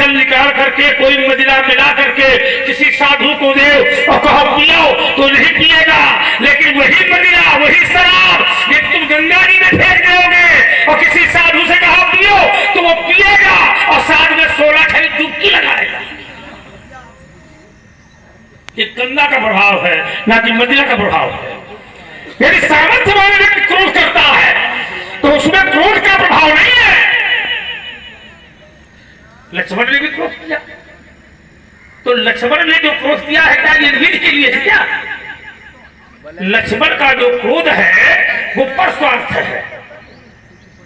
जल निकाल करके कोई मदिरा मिला करके किसी साधु को दे और कहो पियो तो नहीं पिएगा, लेकिन वही मदिरा वही शराब ये तुम गंगा जी में फेंक दोगे और किसी साधु से कहो पियो तो वो पिएगा और साथ में 16 खरी डुबकी लगाएगा। ये गंगा का प्रभाव है, ना कि मदिरा का प्रभाव है। यदि सामर्थ्य वाले व्यक्ति क्रोध करता है तो उसमें क्रोध का प्रभाव नहीं है। लक्ष्मण ने भी क्रोध किया, तो लक्ष्मण ने जो क्रोध किया है क्या ये निज के लिए है क्या? लक्ष्मण का जो क्रोध है वो परस्वार्थ है।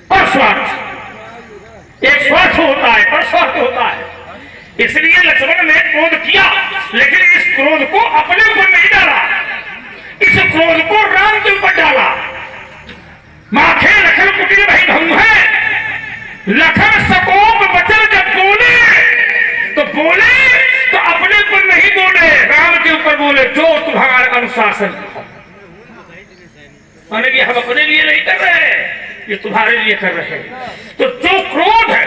परस्वार्थ एक स्वार्थ होता है, परस्वार्थ होता है। इसलिए लक्ष्मण ने क्रोध किया, लेकिन इस क्रोध को अपने ऊपर नहीं डाला, इस क्रोध को राम के ऊपर डाला। माखे लखन कुटी भाई भंग है, लखन सकोप बचन जब बोले तो अपने ऊपर नहीं बोले, राम के ऊपर बोले जो तुम्हारा अनुशासन। माने कि हम अपने लिए नहीं कर रहे, ये तुम्हारे लिए कर रहे हैं। तो जो क्रोध है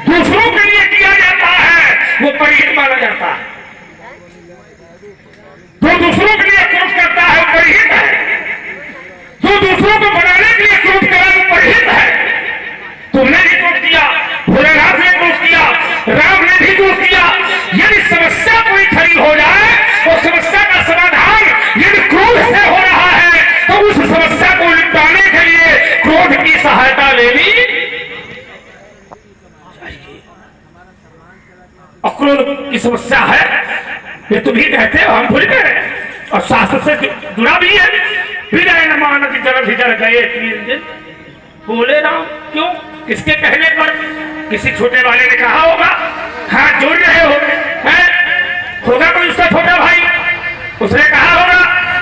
दूसरों के लिए किया जाता है वो परिहित माना जाता है। जो दूसरों के लिए क्रोध करता है वो परिहित है, जो दूसरों को बनाने के लिए क्रोध करे वो परिहित है। तुमने भी क्रोध किया, भोलेनाथ ने क्रोध किया, राम ने भी क्रोध किया। यदि समस्या कोई खड़ी हो जाए और समस्या का समाधान यदि क्रोध से हो रहा है तो उस समस्या को निपटाने के लिए क्रोध की सहायता लेनी चाहिए। अक्रोध की समस्या है ये तुम ही कहते हो, हम थोड़ी कह रहे हैं, और शास्त्र से जुड़ा भी है। विनय न मानत जल भी जल गए 3 दिन। बोले राम क्यों, किसके कहने पर? किसी छोटे वाले ने कहा होगा, हाथ जोड़ रहे हो है? होगा कोई उसका छोटा भाई, उसने कहा होगा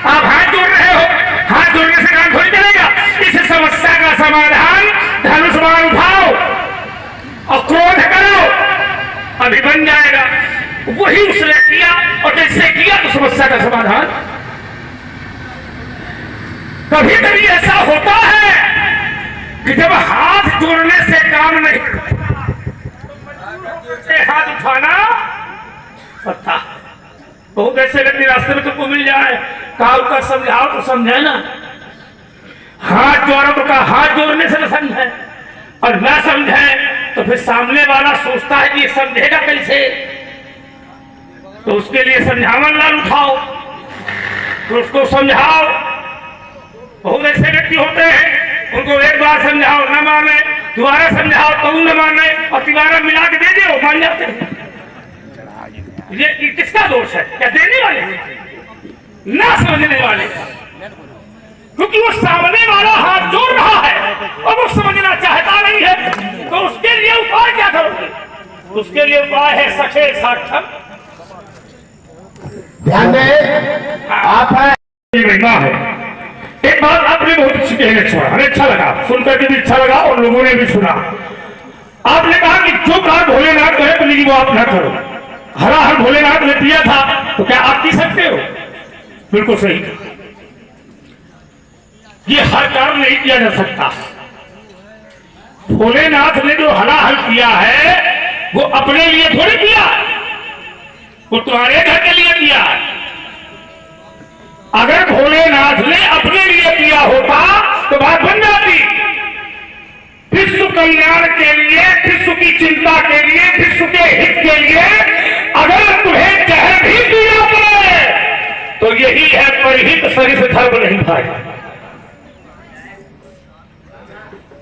आप हाथ जोड़ रहे हो, हाथ जोड़ने से काम थोड़ी चलेगा। इस समस्या का समाधान धनुष बाण उठाओ और क्रोध करो, अभी बन जाएगा। वही उसने किया और जैसे किया तो समस्या का समाधान। कभी कभी ऐसा होता है कि जब हाथ जोड़ने से काम नहीं, हाथ उठाना पड़ता। बहुत ऐसे व्यक्ति रास्ते में तुमको मिल जाए, कहा उसका समझाओ तो समझे ना, हाथ जोड़ो तो कहा हाथ जोड़ने से न समझे, और न समझे तो फिर सामने वाला सोचता है कि ये समझेगा कैसे, तो उसके लिए समझावन लाल उठाओ तो उसको समझाओ। बहुत ऐसे व्यक्ति होते हैं, उनको एक बार समझाओ न माने, दोबारा समझाओ तो न माने, और तिबारा मिला के दे दो मान जाते हैं। ये किसका दोष है? क्या देने वाले ना समझने वाले? क्योंकि वो सामने वाला हाथ जोड़ रहा है और वो समझना चाहता नहीं है, तो उसके लिए उपाय क्या करोगे? उसके लिए उपाय है सखे सार्थक। ध्यान दें, आप है एक बात आपने बहुत अच्छी कहने छोड़ा, हमें अच्छा लगा, सुनकर के भी अच्छा लगा और लोगों ने भी सुना। आपने कहा कि जो काम भोलेनाथ कहे बोलेगी वो आप ना करो। हरा हर भोलेनाथ ने दिया था तो क्या आप पी सकते हो? बिल्कुल सही। ये हर काम नहीं किया जा सकता। भोलेनाथ ने जो हरा हल किया है वो अपने लिए थोड़ी किया, वो तुम्हारे घर के लिए किया है। अगर भोलेनाथ ने अपने लिए किया होता तो बात बन जाती। विश्व कल्याण के लिए, विश्व की चिंता के लिए, विश्व के हित के लिए अगर तुम्हें जहर भी पीना पड़े तो यही है परिहित सरिस धर्म नहीं भाई।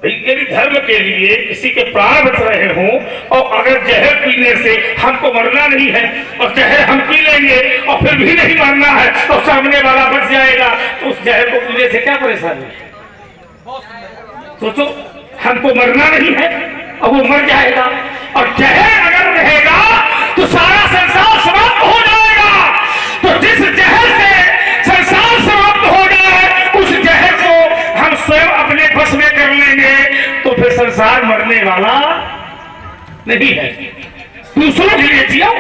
यदि धर्म के लिए किसी के प्राण बच रहे हों और अगर जहर पीने से हमको मरना नहीं है और जहर हम पी लेंगे और फिर भी नहीं मरना है तो सामने वाला बच जाएगा, तो उस जहर को पीने से क्या परेशानी है? सोचो, हमको मरना नहीं है और वो मर जाएगा, और जहर अगर रहेगा तो सारा संसार समाप्त हो जाएगा। तो जिस जहर से संसार समाप्त हो जाए उस जहर को हम स्वयं अपने बस में कर लेंगे तो फिर संसार मरने वाला नहीं है। दूसरों के लिए जियो,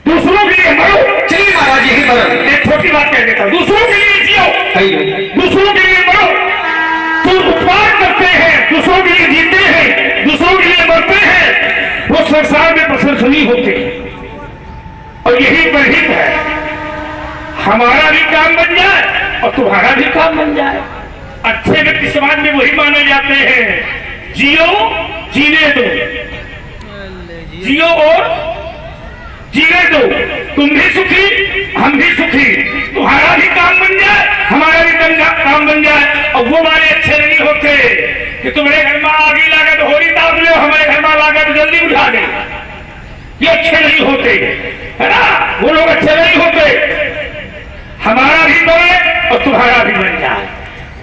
दूसरों के लिए मरो। चलिए महाराज यही मरो। एक छोटी बात कह देता हूं, दूसरों के लिए जियो, दूसरों के लिए मरो। जो उपकार करते हैं, दूसरों के लिए जीते हैं, दूसरों के लिए मरते हैं, वो संसार में प्रशंसनीय होते हैं और यही परहित है, हमारा भी काम बन जाए और तुम्हारा भी काम बन जाए। अच्छे व्यक्ति समाज में वही माने जाते हैं, जियो जीने दो, जियो और जीने दो, तुम भी सुखी हम भी सुखी, तुम्हारा भी काम बन जाए हमारा भी काम बन जाए। और वो वाले अच्छे नहीं होते कि तुम्हारे घर में आगे लागे तो होली ताप लो, हमारे घर में लागे तो जल्दी उठा दे, ये अच्छे नहीं होते, है ना, वो लोग अच्छे नहीं होते। हमारा भी बने और तुम्हारा भी बन जाए।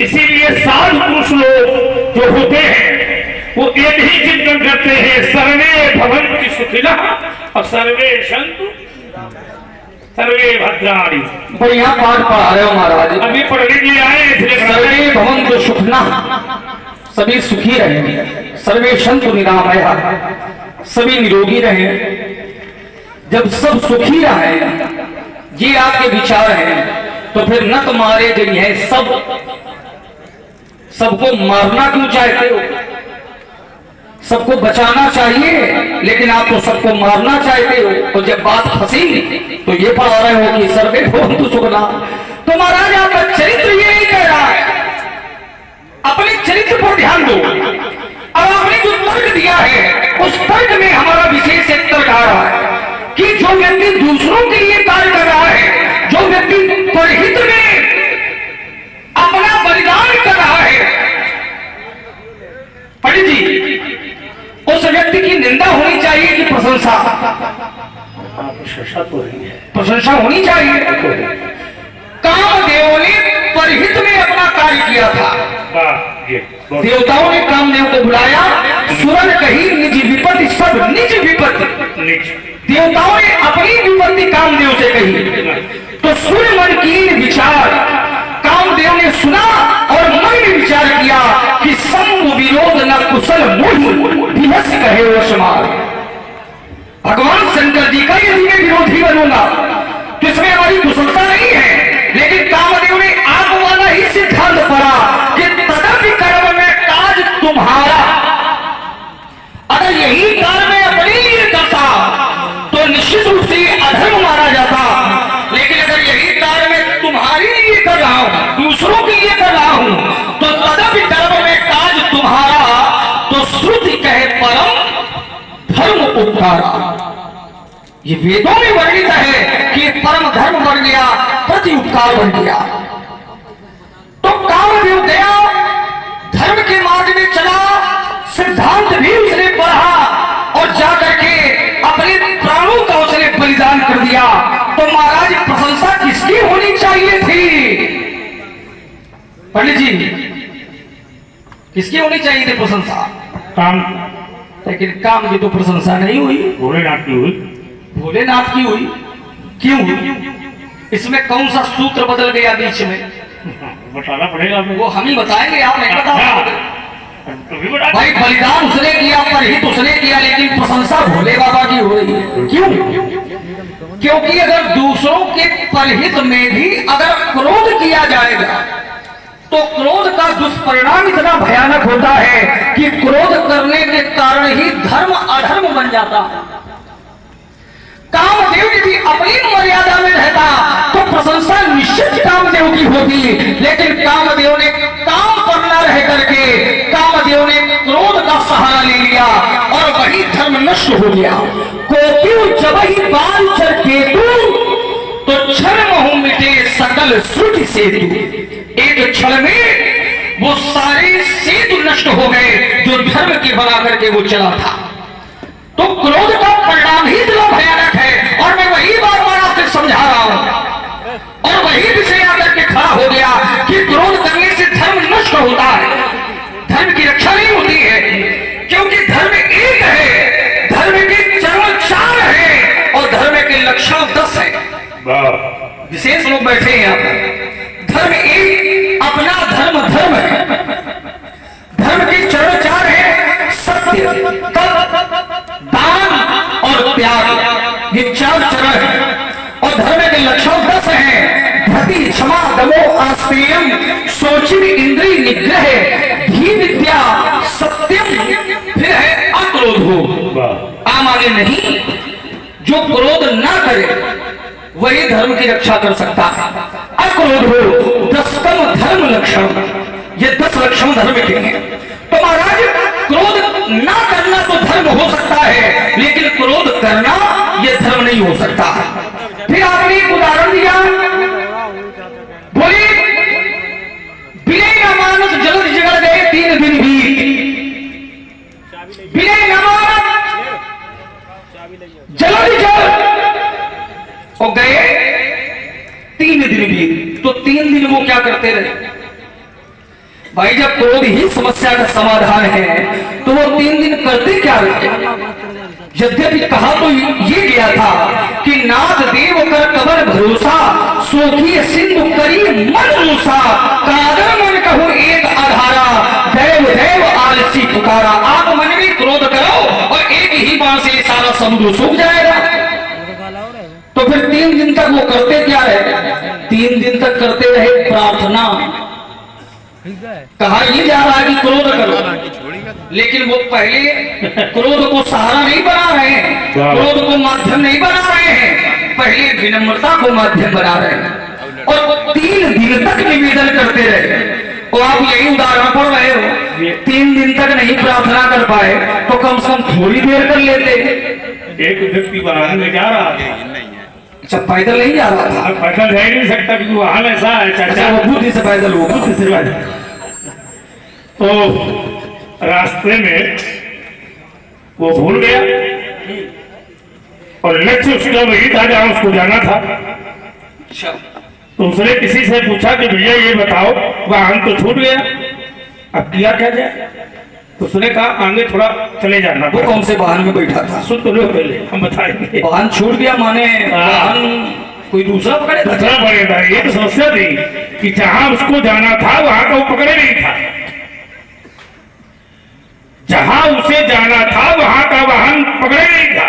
इसीलिए साधु पुरुष लोग जो होते हैं वो एक ही चिंतन करते हैं, सर्वे भवन्तु सुखिनः और सर्वे सन्तु सर्वे भद्राणि। बढ़िया पाठ पढ़ा रहे हो महाराज, अभी पढ़ने के लिए आए इसलिए सर्वे भवन्तु सुखिनः, सभी सुखी रहे, सर्वे सन्तु निरामयाः, सभी निरोगी रहे। जब सब सुखी रहे, ये आपके विचार हैं, तो फिर न तुम्हारे जो है सबको मारना क्यों चाहते हो? सबको बचाना चाहिए, लेकिन आप तो सबको मारना चाहते हो। तो जब बात फंसी तो ये पढ़ा रहे हो कि सर्वे भवन्तु सुखिनः। तो महाराज आपका चरित्र ये नहीं कह रहा है, अपने चरित्र पर ध्यान दो। अब आपने जो तर्क दिया है उस तर्क में हमारा विशेष एक तर्क आ रहा है कि जो व्यक्ति दूसरों के लिए कार्य कर रहा है, जो व्यक्ति परहित में अपना बलिदान कर रहा है, पंडित जी, उस व्यक्ति की निंदा होनी चाहिए कि प्रशंसा? प्रशंसा तो नहीं है, प्रशंसा होनी चाहिए। कामदेव ने परहित में अपना कार्य किया था, देवताओं ने कामदेव को बुलाया, सुरन कही निज विपत्ति, सब निज विपत्ति, देवताओं ने अपनी विपत्ति कामदेव से कही। तो सुर मन की विचार कामदेव ने सुना और मन में विचार किया कि संग विरोध न कुशल मूढ़ दिवस कहे वो समार। भगवान शंकर जी का यदि मैं विरोधी बनूंगा तो इसमें हमारी कुशलता नहीं है, लेकिन कामदेव ने आप वाला ही सिद्धांत पड़ा कि तदपि कर्म में काज तुम्हारा। अगर यही कार्य मैं अपने लिए करता तो निश्चित रूप से अधर्म मारा जाता, लेकिन अगर यही कार्य मैं तुम्हारे लिए कर रहा हूं, दूसरों के लिए कर रहा हूं, तो तदपि कर्म में काज तुम्हारा। तो श्रुति कहे परम धर्म उपकारा। ये वेदों में वर्णित है कि परम धर्म बन गया, प्रति उपकार बन गया। तो कामदेव गया, धर्म के मार्ग में चला, सिद्धांत भी उसने पढ़ा और जाकर के अपने प्राणों का उसने बलिदान कर दिया। तो महाराज प्रशंसा किसकी होनी चाहिए थी? पंडित जी, किसकी होनी चाहिए थी प्रशंसा? काम, लेकिन काम की तो प्रशंसा नहीं हुई, भोलेनाथ की हुई। भोलेनाथ की हुई, क्यों? इसमें कौन सा सूत्र बदल गया बीच में? बताना पड़ेगा, वो हम ही बताएंगे, आप नहीं बता भाई। बलिदान उसने किया, परहित उसने किया, लेकिन प्रशंसा भोले बाबा की हो रही है। क्यों? क्योंकि अगर दूसरों के परहित में भी अगर क्रोध किया जाएगा तो क्रोध का दुष्परिणाम इतना भयानक होता है कि क्रोध करने के कारण ही धर्म अधर्म बन जाता है। कामदेव यदि अपनी मर्यादा में रहता तो प्रशंसा निश्चित कामदेव की होती, लेकिन कामदेव ने काम पर न रह करके कामदेव ने क्रोध का सहारा ले लिया और वही धर्म नष्ट हो गया। कोपियु जब ही बाल चर केतु तो क्षण महु मिटे सकल श्रुति सेतु। एक क्षण में वो सारे सेतु नष्ट हो गए जो धर्म के बना करके वो चला था। तो क्रोध का परिणाम ही इतना भयानक है, और मैं वही बार बार आपसे समझा रहा हूं और वही विषय आकर के खड़ा हो गया कि क्रोध करने से धर्म नष्ट होता है, धर्म की रक्षा नहीं होती है। क्योंकि धर्म एक है, धर्म के चरण 4 है और धर्म के लक्षण 10 है। विशेष लोग बैठे हैं यहाँ पर। धर्म एक, अपना धर्म धर्म है, धर्म के चरण 4 है, सत्य, दान और त्याग, ये 4 चरण है। और धर्म के लक्षण 10 है। धति क्षमा दमो आस्तेयम शोचित इंद्रिय निग्रह धी विद्या सत्यम, फिर है अक्रोध हो। आ माने नहीं, जो क्रोध ना करे वही धर्म की रक्षा कर सकता है। अक्रोध हो 10तम धर्म लक्षण, ये 10 लक्षण धर्म के हैं। तो महाराज क्रोध ना करना तो धर्म हो सकता है, लेकिन क्रोध करना ये धर्म नहीं हो सकता। फिर आपने एक उदाहरण दिया, बोले विनय न मानस जलद जगड़ गए 3 दिन भी, विनय न मानस जलद जल हो गए 3 दिन भी। तो 3 दिन वो क्या करते रहे भाई? जब क्रोध ही समस्या का समाधान है तो वो 3 दिन करते क्या रहे? यद्यपि कहा तो ये गया था कि नाथ देव कर कबर भरोसा, सोखी सिंधु करी मन मूसा, कादर मन कहूं एक आधारा, दैव दैव आलसी पुकारा। आप मन में क्रोध करो और एक ही बार से सारा समुद्र सूख जाएगा। तो फिर 3 दिन तक वो करते क्या रहे? 3 दिन तक करते रहे प्रार्थना। कहा ये जा रहा है कि क्रोध करो, लेकिन वो पहले क्रोध को सहारा नहीं बना रहे हैं, क्रोध को माध्यम नहीं बना रहे हैं, पहले विनम्रता को माध्यम बना रहे हैं। और वो 3 दिन तक निवेदन करते रहे। और आप यही उदाहरण पढ़ रहे हो, 3 दिन तक नहीं प्रार्थना कर पाए तो कम से कम थोड़ी देर कर लेते। एक व्यक्ति वाहन में जा रहा था, अच्छा पैदल नहीं जा रहा था, पैदल जा नहीं सकता क्योंकि वाहन ऐसा है। चाचा वो बुद्धि से पैदल हो, बुद्धि से पैदल। तो रास्ते में वो भूल गया और लक्ष्य उसका वही था जहां उसको जाना था। तो उसने किसी से पूछा कि भैया ये बताओ वाहन तो छूट गया, अब किया क्या जाए? तो उसने कहा आगे थोड़ा चले जाना। वो कौन से वाहन में बैठा था? सुन तो लो पहले, हम बताएंगे। वाहन छूट गया माने वाहन कोई दूसरा पकड़े? दूसरा पकड़ेगा। ये तो समस्या थी कि जहां उसको जाना था वहां का वो पकड़े नहीं था, जहां उसे जाना था वहां का वाहन पकड़े नहीं था,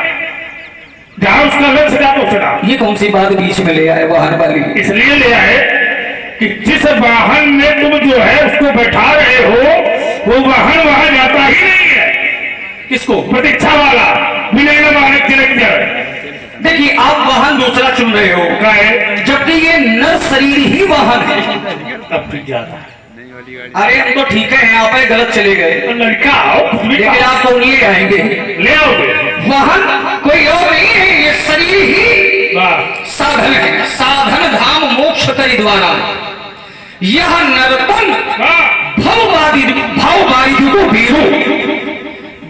जहां उसका लक्ष्य था तो चला। ये कौन सी बात बीच में ले आए वाहन वाली? इसलिए ले आए कि जिस वाहन में तुम जो है उसको बैठा रहे हो वो वाहन वहां जाता ही नहीं है। किसको? प्रतीक्षा वाला, विनय न मानस जलद जल। देखिए आप वाहन दूसरा चुन रहे हो, क्या है? जबकि ये नर शरीर ही वाहन है। तब ठीक जाता है। अरे हम तो ठीक है, आप गलत चले गए। लड़का आओ, लेकिन आप तो ले आएंगे, ले आओगे। वाहन कोई और नहीं है, ये शरीर ही साधन है। साधन धाम मोक्ष करी द्वारा, यह नरतन भाववादी को बीरू,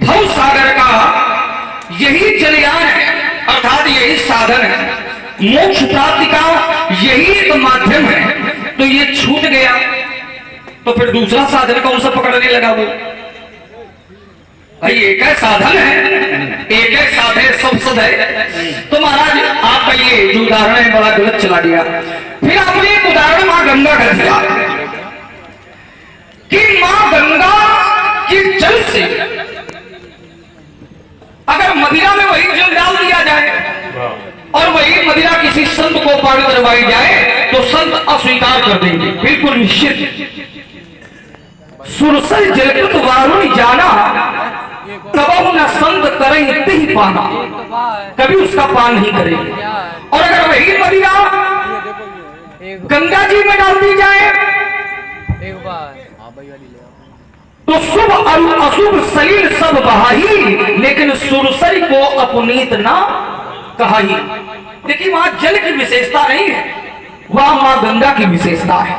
भव सागर का यही जलयान है, अर्थात यही साधन है। मोक्ष प्राप्ति का यही एक माध्यम है। तो ये छूट गया तो फिर दूसरा साधन कौन सा पकड़ने लगा वो? भाई एक है साधन है, एक है साधन सब सद है। तो महाराज आप पहले जो उदाहरण है बड़ा गलत चला गया। फिर आपने एक उदाहरण मां गंगा का दिया कि मां गंगा के जल से अगर मदिरा में वही जल डाल दिया जाए और वही मदिरा किसी संत को पान करवाई जाए तो संत अस्वीकार कर देंगे, बिल्कुल निश्चित। सुरसर जलकृत वारुण जाना, कबहु न संत करें ही पाना, कभी उसका पान नहीं करेंगे। और अगर वही मदिरा गंगा जी में डाल दी जाए तो शुभ और अशुभ सलील सब बहाई, लेकिन सुरसरी को अपनीत ना कहाई। देखिए वहां जल की विशेषता नहीं है, वह मां गंगा की विशेषता है।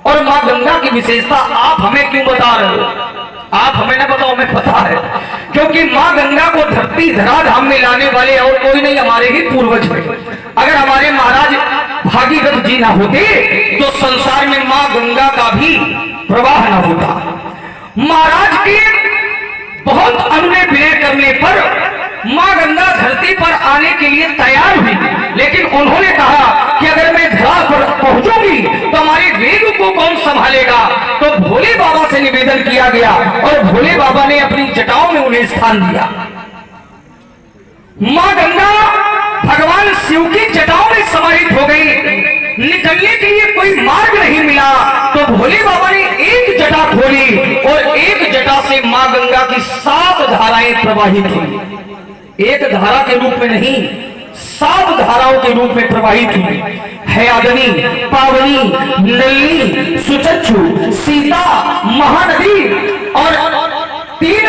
और मां गंगा की विशेषता आप हमें क्यों बता रहे हो? आप हमें ना बताओ, हमें पता है, क्योंकि मां गंगा को धरती धरा धाम में लाने वाले और कोई नहीं, हमारे ही पूर्वज हैं। अगर हमारे महाराज भागीरथ जी ना होते तो संसार में मां गंगा का भी प्रवाह ना होता। महाराज के बहुत अनुनय विनय करने पर मां गंगा धरती पर आने के लिए तैयार हुई, लेकिन उन्होंने कहा कि अगर मैं धरा पर पहुंचूंगी तो हमारे वेग को कौन संभालेगा? तो भोले बाबा से निवेदन किया गया और भोले बाबा ने अपनी जटाओं में उन्हें स्थान दिया। मां गंगा भगवान शिव की जटाओं में समाहित हो गई। निकलने के लिए कोई मार्ग नहीं मिला तो भोले बाबा ने एक जटा खोली और एक जटा से मां गंगा की 7 धाराएं प्रवाहित हुई। एक धारा के रूप में नहीं, 7 धाराओं के रूप में प्रवाहित हुई। हयादनी, पावनी, नलिनी, सुचक्षु, सीता, महानदी और 3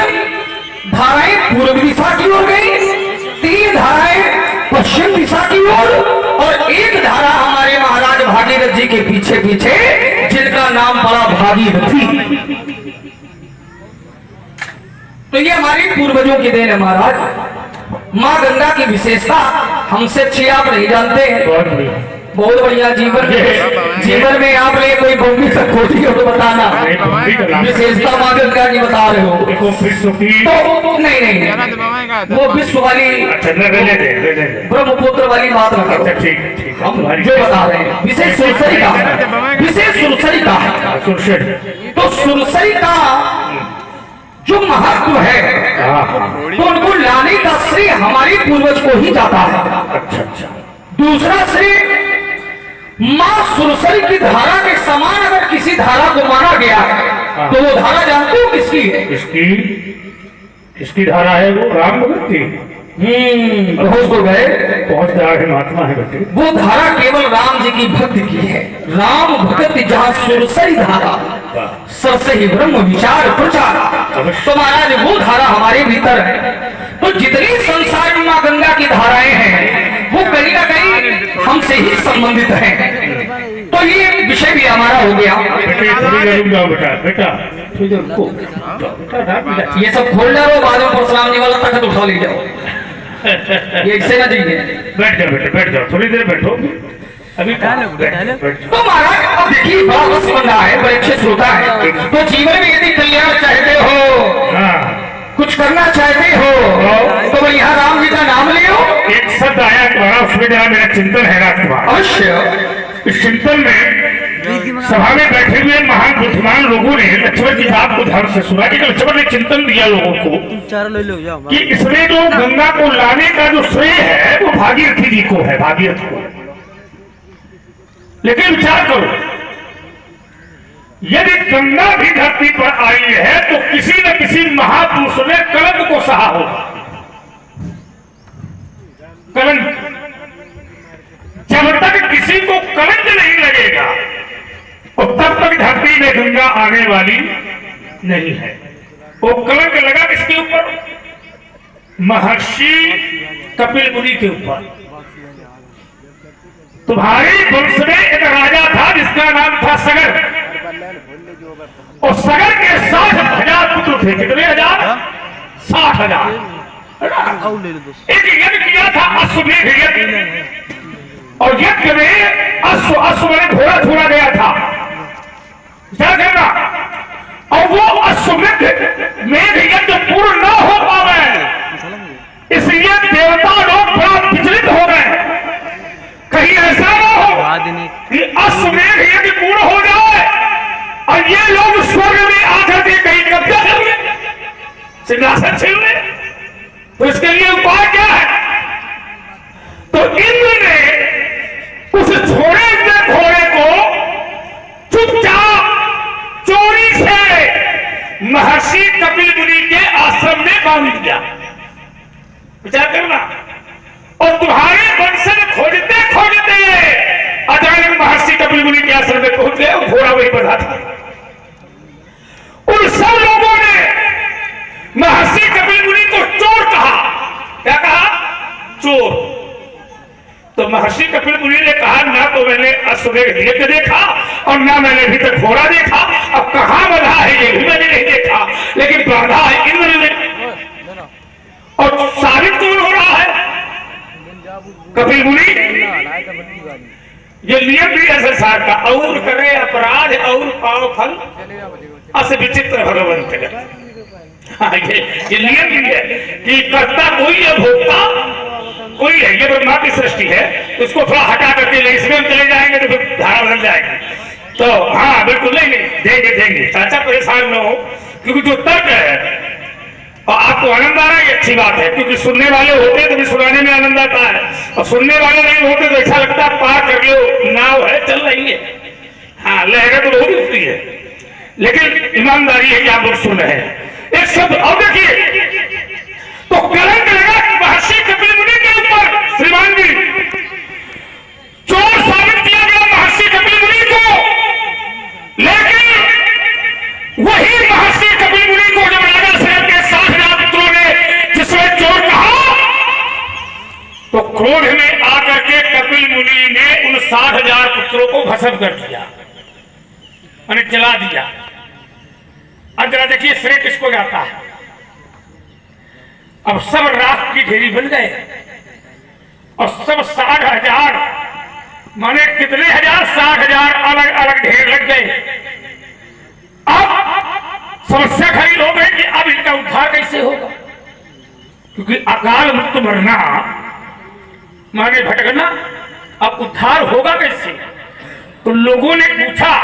धाराएं पूर्व दिशा की ओर गई, 3 धाराएं पश्चिम दिशा की ओर और एक धारा हमारे महाराज भागीरथ जी के पीछे पीछे, जिनका नाम पड़ा भागीरथी। तो ये हमारे पूर्वजों की देन है महाराज। मां गंगा की विशेषता हमसे अच्छी आप नहीं जानते हैं। बहुत बढ़िया। जीवन में आपने कोई बम्बी तक खोजी हो तो बताना, विशेषता मां गंगा की बता रहे हो तो नहीं वो विश्व वाली ब्रह्मपुत्र वाली बात ना करो। हम जो बता रहे हैं विशेष सुरसरी का, विशेष सुरसरी का तो सुरसरी का जो महत्व है तो उनको लाने का श्रेय हमारे पूर्वज को ही जाता है। दूसरा श्रेय मां सुरसरी की धारा के समान अगर किसी धारा को माना गया है तो वो धारा जानते हो किसकी है? किसकी धारा है? वो राम भगत की। पहुंच तो गए, पहुंच रहे महात्मा है बेटे। वो धारा केवल राम जी की भक्ति की है। राम भगत जहाँ सुरसरी धारा सबसे ही ब्रह्म विचार प्रचार, तो महाराज वो धारा हमारे भीतर है। तो जितनी संसार में मां गंगा की धाराएं हैं वो कहीं ना कहीं हमसे ही संबंधित हैं। तो ये विषय भी हमारा हो गया। बेटा ये सब खोल डालो, बाद में परशुराम जी वाला तख्त उठा ले जाओ। ये इससे ना जाइए। बैठ जाओ बेटा, बैठ जाओ, थोड़ी देर बैठो अभी। तो महाराज अब देखिए बड़ा रस बन रहा है, बड़े अच्छे श्रोता है। तो जीवन में यदि कल्याण चाहते हो, कुछ करना चाहते हो तो यहाँ राम जी का नाम ले लो। एक शब्द आया तुम्हारा, उसमें जरा मेरा चिंतन है राजकुमार। अवश्य। इस चिंतन में सभा में बैठे हुए महान बुद्धिमान लोगों ने लक्ष्मण जी बात को ध्यान से सुना कि लक्ष्मण ने चिंतन दिया लोगों को कि इसमें जो गंगा को लाने का जो श्रेय है वो भागीरथी जी को है, भागीरथ को। लेकिन विचार करो, यदि गंगा भी धरती पर आई है तो किसी न किसी महापुरुष ने कलंक को सहा होगा। कलंक, जब तक किसी को कलंक नहीं लगेगा और तब तक धरती में गंगा आने वाली नहीं है। वो कलंक लगा किसके ऊपर? महर्षि कपिल मुनि के ऊपर। तुम्हारे वंश में एक राजा था जिसका नाम था सगर, और सगर के 60,000 पुत्र थे। कितने हजार? 60,000। एक यज्ञ किया था अश्वमेध यज्ञ, और यज्ञ में अश्व में घोड़ा छोड़ा गया था। क्या कहना? और वो अश्वमेध यज्ञ पूर्ण न हो पावे, इसलिए देवता लोग बड़ा विचलित हो गए। कहीं ऐसा ना हो कि अश्वमेध यज्ञ पूर्ण हो जाए और ये लोग स्वर्ग में आकर के कहीं कब्जा कर ले, सिंहासन छीन ले। तो इसके लिए उपाय क्या है? तो इंद्र ने उस छोड़े हुए घोड़े को चुपचाप चोरी से महर्षि कपिल मुनि के आश्रम में बांध दिया। विचार करना। और तुम्हारे वंशज खोजते खोजते अचानक महर्षि कपिल मुनि के आश्रम में पहुंच गए, घोड़ा वहीं बंधा था। उन सब लोगों ने महर्षि कपिल मुनि को चोर कहा। क्या कहा? चोर। तो महर्षि कपिल मुनि ने कहा, ना तो मैंने अश्वमेध यज्ञ देखा और ना मैंने अभी तक घोड़ा देखा, अब कहां बंधा है ये भी मैंने नहीं देखा, लेकिन बांधा है इंद्र ने। और साबित कौन हो रहा है? कपिल मुनि। ये नियम भी है संसार का, और करे अपराध और पाओ फल अस विचित्र भगवंत का। हाँ, ये नियम भी है कि कर्ता कोई है, भोक्ता कोई है। ये ब्रह्मा की सृष्टि है, इसको थोड़ा हटा करके इसमें हम चले जाएंगे तो फिर धारा बदल जाएगी। तो हाँ बिल्कुल, नहीं देंगे चाचा, परेशान न हो, क्योंकि जो तर्क है और आपको आनंद आ रहा है, ये अच्छी बात है, क्योंकि सुनने वाले होते हैं तो भी सुनाने में आनंद आता है। और सुनने वाले नहीं होते तो ऐसा लगता पार कर लो, नाव है चल रही है। हाँ, लहरें तो बहुत उठती है, लेकिन ईमानदारी है कि आप लोग सुन रहे हैं। एक शब्द और देखिए, तो कलंक लगा महर्षि कपिल मुनि के ऊपर। श्रीमान जी, चोर साबित किया गया महर्षि कपिल मुनि को, लेकिन वही महर्षि कपिल मुनि को जब राजा साहब के 60,000 पुत्रों ने जिसमें चोर कहा, तो क्रोध में आकर के कपिल मुनि ने उन 60,000 पुत्रों को भस्म कर दिया, जला दिया। अब जरा देखिए श्रेय किसको जाता है। अब सब राख की ढेरी बन गए और सब 60,000 माने कितने हजार, 60,000 अलग अलग ढेर लग गए। अब समस्या खड़ी हो गई कि अब इनका उद्धार कैसे होगा, क्योंकि अकाल मृत्यु मरना माने भटकना, अब उद्धार होगा कैसे। तो लोगों ने पूछा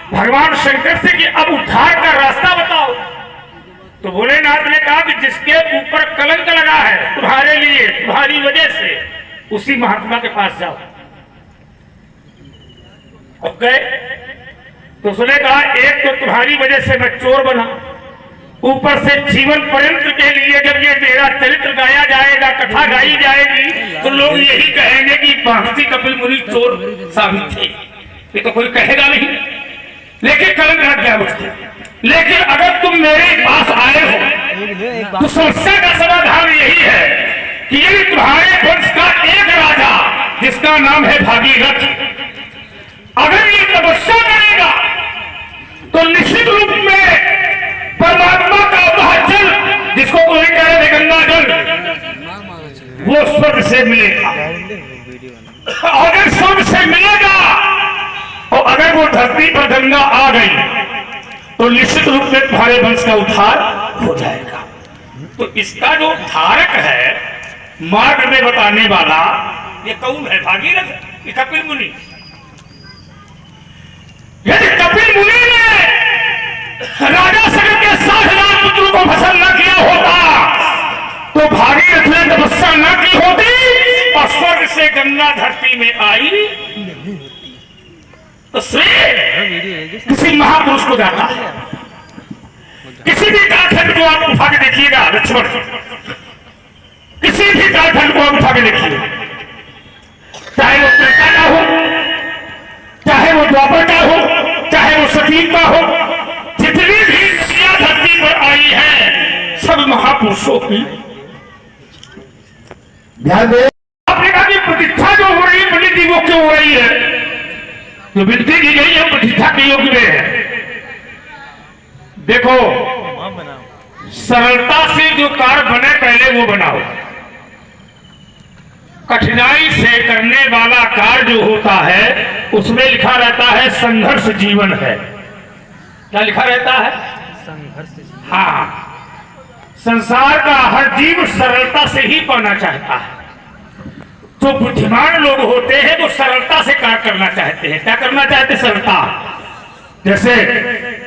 भगवान शंकर से कि अब उद्धार का रास्ता बताओ। तो भोलेनाथ ने कहा कि जिसके ऊपर कलंक लगा है तुम्हारे लिए, तुम्हारी वजह से, उसी महात्मा के पास जाओ। अब गए तो उसने कहा एक तो तुम्हारी वजह से मैं चोर बना, ऊपर से जीवन पर्यंत के लिए जब ये मेरा चरित्र गाया जाएगा, कथा गाई जाएगी, तो लोग यही कहेंगे कि महर्षि कपिल मुनि चोर साबित थे। ये तो कोई कहेगा नहीं, लेकिन कलंक लग गया मुझको। लेकिन अगर तुम मेरे पास आए हो तो समस्या का समाधान यही है कि यदि तुम्हारे वंश का एक राजा जिसका नाम है भागीरथ, अगर ये तपस्या करेगा तो निश्चित रूप में परमात्मा का वह जल जिसको कोई कह रहे गंगा जल, वो स्वर्ग से मिलेगा। अगर स्वर्ग से मिलेगा और अगर वो धरती पर गंगा आ गई तो निश्चित रूप में तुम्हारे वंश का उद्धार हो जाएगा। तो इसका जो धारक है, मार्ग में बताने वाला, ये कौन है? भागीरथ, ये कपिल मुनि। यदि कपिल मुनि ने राजा सगर के 60,000 पुत्रों को भस्म न किया होता तो भागीरथ ने तपस्या न की होती और स्वर्ग से गंगा धरती में आई तो श्रेय किसी महापुरुष को जाता है। किसी भी कालखंड को आप उठा के देखिएगा लक्ष्मण, किसी भी कालखंड को आप उठा के देखिए, चाहे वो त्रेता का हो, चाहे वो द्वापर का हो, चाहे वो सती का हो, जितनी भी नदियां धरती पर आई है सब महापुरुषों की। आपने कहा कि प्रतिष्ठा जो हो रही है पंडित जी, वो क्यों हो रही है? जो विनती की गई है प्रतिष्ठा के योग में है। देखो, सरलता से जो कार्य बने पहले वो बनाओ। कठिनाई से करने वाला कार्य जो होता है उसमें लिखा रहता है संघर्ष जीवन है। क्या लिखा रहता है? संघर्ष। हाँ, संसार का हर जीव सरलता से ही पाना चाहता है। तो बुद्धिमान लोग होते हैं वो सरलता से कार्य करना चाहते हैं। क्या करना चाहते? सरलता। जैसे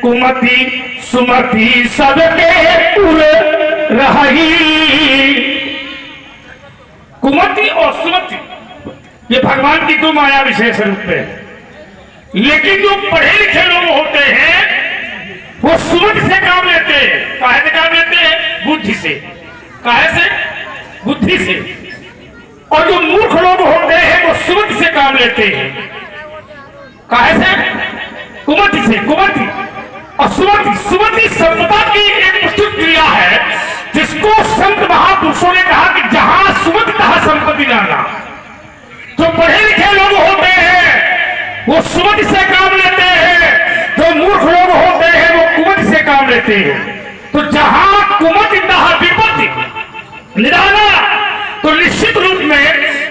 कुमति सुमति सबके पुर रही, कुमति और सुमति ये भगवान की दो माया विशेष रूप है। लेकिन जो पढ़े लिखे लोग होते हैं वो सुमति से काम लेते हैं। काहे से काम लेते हैं? बुद्धि से। काहे से? बुद्धि से। और जो मूर्ख लोग होते हैं वो सुमति से काम लेते हैं। काहे से? कुमति से। कुमति और सुमति। सुमति संपदा की एक प्रस्तुत क्रिया है जिसको संत महापुरुषों ने कहा कि जहां सुमति तहां संपत्ति जाना। जो पढ़े लिखे लोग होते हैं वो सुमति से काम लेते हैं, जो मूर्ख लोग होते हैं वो कुमति से काम लेते हैं। तो जहां कुमति तहां विपत्ति निदाना, तो निश्चित रूप में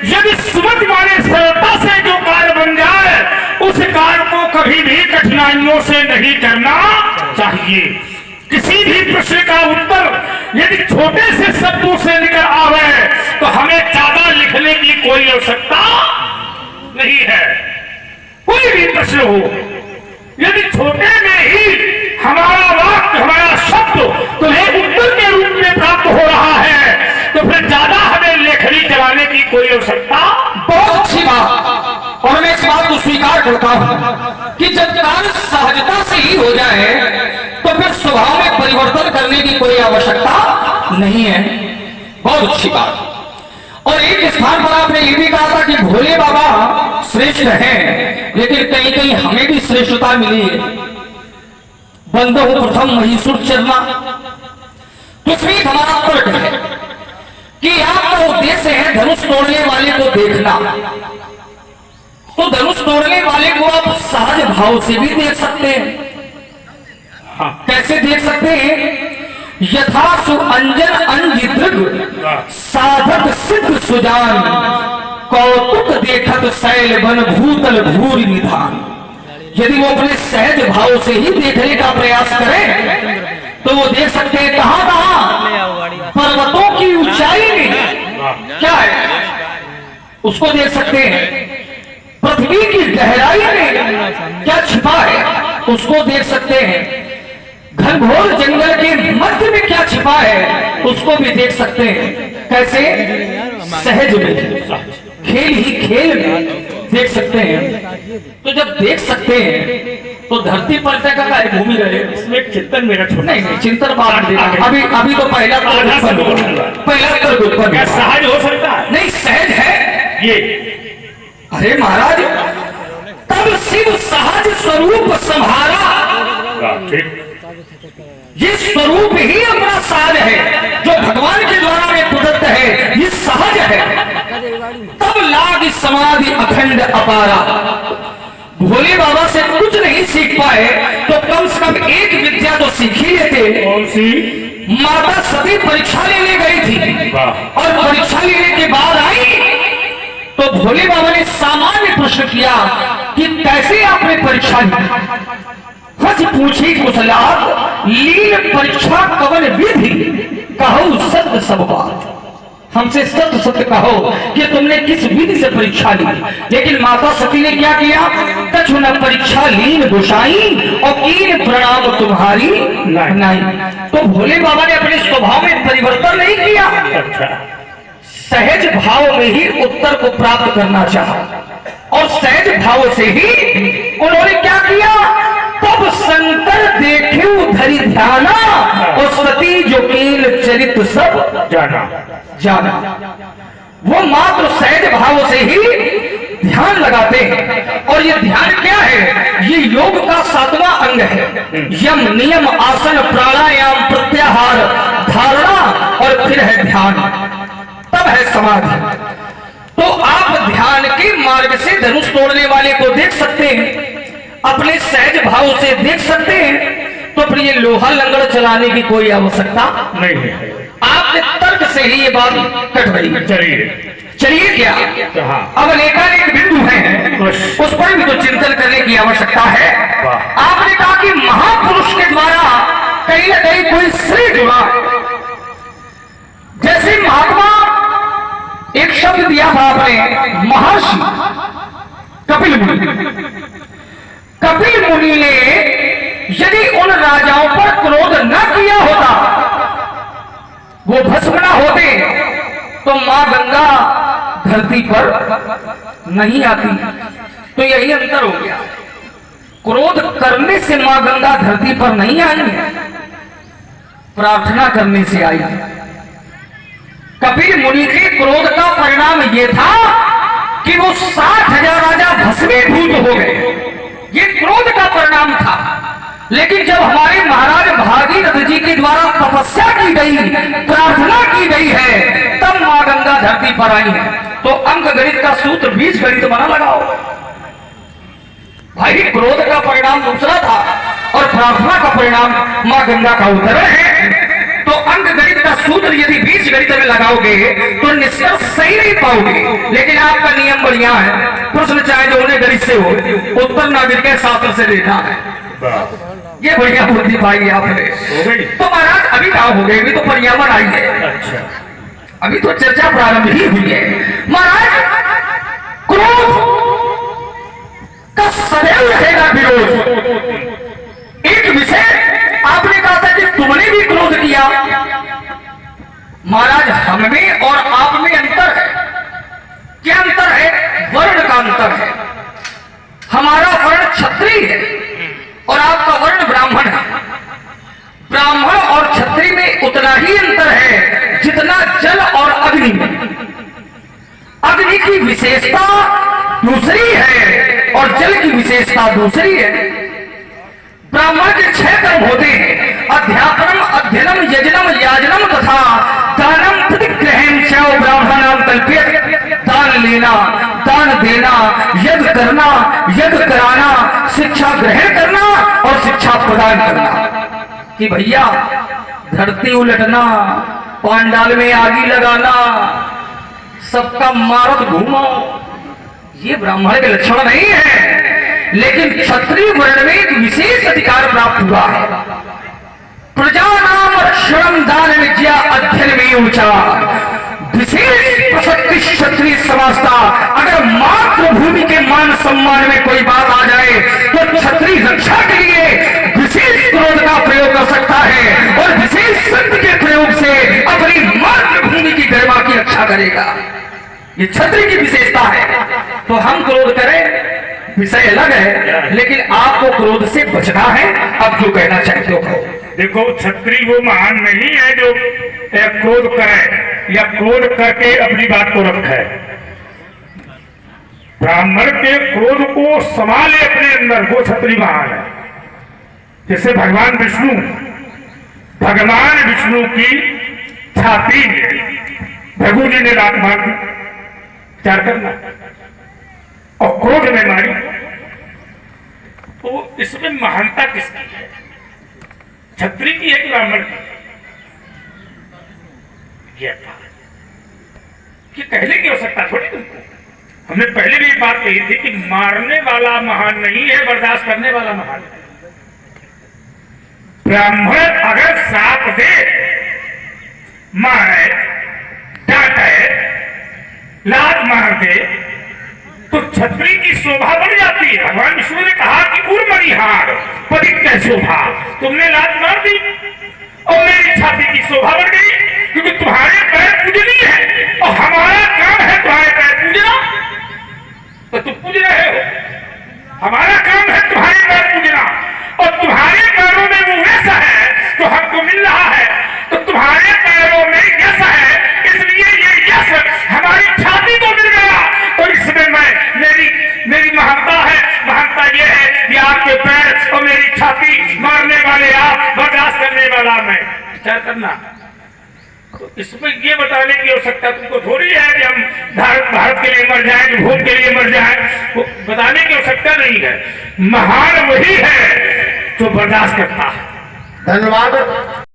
यदि सुमति माने सरलता से जो कार्य बन जाए उस कार्य को कभी भी कठिनाइयों से नहीं करना चाहिए। किसी भी प्रश्न का उत्तर यदि छोटे से शब्दों से निकल आवे तो हमें ज्यादा लिखने की कोई आवश्यकता नहीं है। कोई भी प्रश्न हो, यदि छोटे में ही हमारा वाक्य, हमारा शब्द तो एक उत्तर के रूप में प्राप्त हो रहा है तो फिर ज्यादा हमें लेखनी चलाने की कोई आवश्यकता स्वीकार करता हूं कि जब कार्य सहजता से ही हो जाए तो फिर स्वभाव में परिवर्तन करने की कोई आवश्यकता नहीं है। बहुत अच्छी बात। और एक स्थान पर आपने ये भी कहा था कि भोले बाबा श्रेष्ठ हैं, लेकिन कहीं कहीं हमें भी श्रेष्ठता मिली है। बंदो प्रथम महिषुर चरना, तो इसमें हमारा तर्क है कि आपका उद्देश्य है धनुष तोड़ने वाले को देखना। तो धनुष तोड़ने वाले को आप सहज भाव से भी देख सकते हैं। हाँ। कैसे देख सकते हैं? यथा सुअंजन अंजितृग साधक सिद्ध सुजान, कौतुक देखत शैल बन भूतल भूरि निधान। यदि वो अपने सहज भाव से ही देखने का प्रयास करें तो वो देख सकते हैं कहां कहां पर्वतों की ऊंचाई में क्या है उसको देख सकते हैं, पृथ्वी की गहराई में क्या छिपा है उसको देख सकते हैं, घनघोर जंगल के मध्य में क्या छिपा है उसको भी देख सकते हैं। कैसे? सहज में, खेल ही खेल में देख सकते हैं। तो जब देख सकते हैं तो धरती पर का भूमि रहे, इसमें चिंतन मेरा छोटा नहीं चिंतन बाद अभी तो पहला तर्क उत्पन्न। क्या सहज हो सकता है? नहीं सहज है ये। अरे महाराज, तब शिव सहज स्वरूप संभारा। ठीक। ये स्वरूप ही अपना साज है जो भगवान के द्वारा में प्रदत्त है, ये सहज है। तब लाग समाधि अखंड अपारा। भोले बाबा से कुछ नहीं सीख पाए तो कम से कम एक विद्या तो सीख ही लेते। कौन सी? माता सती परीक्षा लेने गई थी और परीक्षा लेने के बाद आई तो भोले बाबा ने सामान्य प्रश्न किया कि कैसे आपने परीक्षा ली? हज पूछी कुशलात लीन परीक्षा कवन विधि, कहो सत्य सब बात। हमसे सत्य सत्य कहो कि तुमने किस विधि से परीक्षा ली। लेकिन माता सती ने क्या किया? कछु न परीक्षा लीन गोसाई और कीन प्रणाम तुम्हारी नहीं। तो भोले बाबा ने अपने स्वभाव में परिवर्तन नहीं किया, सहज भाव में ही उत्तर को प्राप्त करना चाहा और सहज भाव से ही उन्होंने क्या किया? तब शंकर देखे धरि ध्याना और सती जो कील चरित्र सब जाना। वो मात्र सहज भाव से ही ध्यान लगाते हैं। और ये ध्यान क्या है? ये योग का 7वां अंग है। यम नियम आसन प्राणायाम प्रत्याहार धारणा और फिर है ध्यान, तब है समाधि। तो आप ध्यान के मार्ग से धनुष तोड़ने वाले को देख सकते हैं, अपने सहज भाव से देख सकते हैं। तो फिर ये लोहा लंगड़ चलाने की कोई आवश्यकता नहीं है। आपने तर्क से ही ये बात कट गई। चलिए क्या अब अनेकानेक बिंदु हैं, उस पर भी तो चिंतन करने की आवश्यकता है। आपने कहा कि महापुरुष के द्वारा कहीं ना कहीं कोई श्री जुड़ा, जैसे महात्मा एक शब्द दिया था आपने, महर्षि कपिल मुनि। कपिल मुनि ने यदि उन राजाओं पर क्रोध न किया होता, वो भस्म न होते, तो मां गंगा धरती पर नहीं आती। तो यही अंतर हो गया, क्रोध करने से मां गंगा धरती पर नहीं आई है, प्रार्थना करने से आई। कपिल मुनि के क्रोध का परिणाम यह था कि वो 60,000 राजा भस्मीभूत हो गए, ये क्रोध का परिणाम था। लेकिन जब हमारे महाराज भागीरथ जी के द्वारा तपस्या की गई, प्रार्थना की गई है, तब मां गंगा धरती पर आई है। तो अंक गणित का सूत्र 20 गणित बना लगाओ भाई। क्रोध का परिणाम दूसरा था और प्रार्थना का परिणाम मां गंगा का उतरण है। तो अंक गणित का सूत्र यदि 20 गणित में लगाओगे तो निष्कर्ष सही नहीं पाओगे। लेकिन आपका नियम बढ़िया है, प्रश्न चाहे जो उन्हें गणित से हो, उत्तर नागरिक के शास्त्र से देना है। ये बढ़िया बुद्धि पाई आपने। तो महाराज अभी कहा हो गए, अभी तो पर्यावरण आई है। अच्छा, अभी तो चर्चा प्रारंभ ही हुई है। महाराज क्रोध का सदैव रहेगा विरोध। एक विषय आपने कहा था कि तुमने भी क्रोध किया। महाराज हम में और आप में अंतर है। क्या अंतर है? वर्ण का अंतर है। क्षत्रिय है और आपका वर्ण ब्राह्मण है। ब्राह्मण और क्षत्रिय में उतना ही अंतर है जितना जल और अग्नि में। अग्नि की विशेषता दूसरी है और जल की विशेषता दूसरी है। ब्राह्मण के 6 कर्म होते हैं, अध्यापनम, अध्ययनम, यजनम, याजनम तथा दानम प्रतिग्रहण च ब्राह्मणाम कल्प्यते। दान लेना, दान देना, यज्ञ करना, यज्ञ कराना, शिक्षा ग्रहण करना और शिक्षा प्रदान करना। कि भैया धरती उलटना, पांडाल में आगी लगाना, सबका मारत घूमो, ये ब्राह्मण के लक्षण नहीं है। लेकिन क्षत्रिय वर्ण में एक विशेष अधिकार प्राप्त हुआ है। प्रजा नाम श्रम दान विद्या अध्ययन में ऊंचा विशेष प्रसक्ति क्षत्रिय समझता। अगर मातृभूमि के मान सम्मान में कोई बात आ जाए तो क्षत्रिय रक्षा के लिए विशेष क्रोध का प्रयोग कर सकता है और विशेष शक्ति के प्रयोग से अपनी मातृभूमि की गरिमा की रक्षा करेगा। ये क्षत्रिय की विशेषता है। तो हम क्रोध करें विषय अलग है, लेकिन आपको क्रोध से बचना है। अब जो कहना चाहते हो कहो। देखो, क्षत्रिय वो महान नहीं है जो क्रोध करे या क्रोध करके अपनी बात को रखे। ब्राह्मण के क्रोध को संभाले अपने अंदर, वो क्षत्रिय महान है। जैसे भगवान विष्णु की छाती में भृगु जी ने लात मार दी, विचार करना, और क्रोध में मारी। तो इसमें महानता किसकी है? क्षत्रिय की है कि ब्राह्मण की? ये था कि कहने की आवश्यकता थोड़ी तुमको। हमने पहले भी बात कही थी कि मारने वाला महान नहीं है, बर्दाश्त करने वाला महान है। ब्राह्मण अगर साथ दे, मारे, डांटे, लात मार दे तो क्षत्रिय की शोभा बढ़ जाती है। भगवान विष्णु ने कहा कि उर्मणिहार पवित्र शोभा, तुमने लात मार दी और मेरी छाती की शोभा बढ़ गई, क्योंकि तुम्हारे पैर पूजनीय है और हमारा काम है तुम्हारे पैर पूजना, तो तुम पूज रहे हो। हमारा काम है तुम्हारे पैर पूजना और तुम्हारे पैरों में वो यश है जो हमको मिल रहा है, तो तुम्हारे पैरों में यश है, इसलिए ये यश हमारी छाती को मिल गया। और इसमें मेरी महानता है। महानता ये है कि आपके पैर और मेरी छाती, मारने वाले आप, बर्दाश्त करने वाला मैं। विचार करना। तो इसमें ये बताने की आवश्यकता तुमको थोड़ी है कि हम भारत के लिए मर जाएं, भूत के लिए मर जाएं, वो बताने की आवश्यकता नहीं है। महान वही है जो बर्दाश्त करता है। धन्यवाद।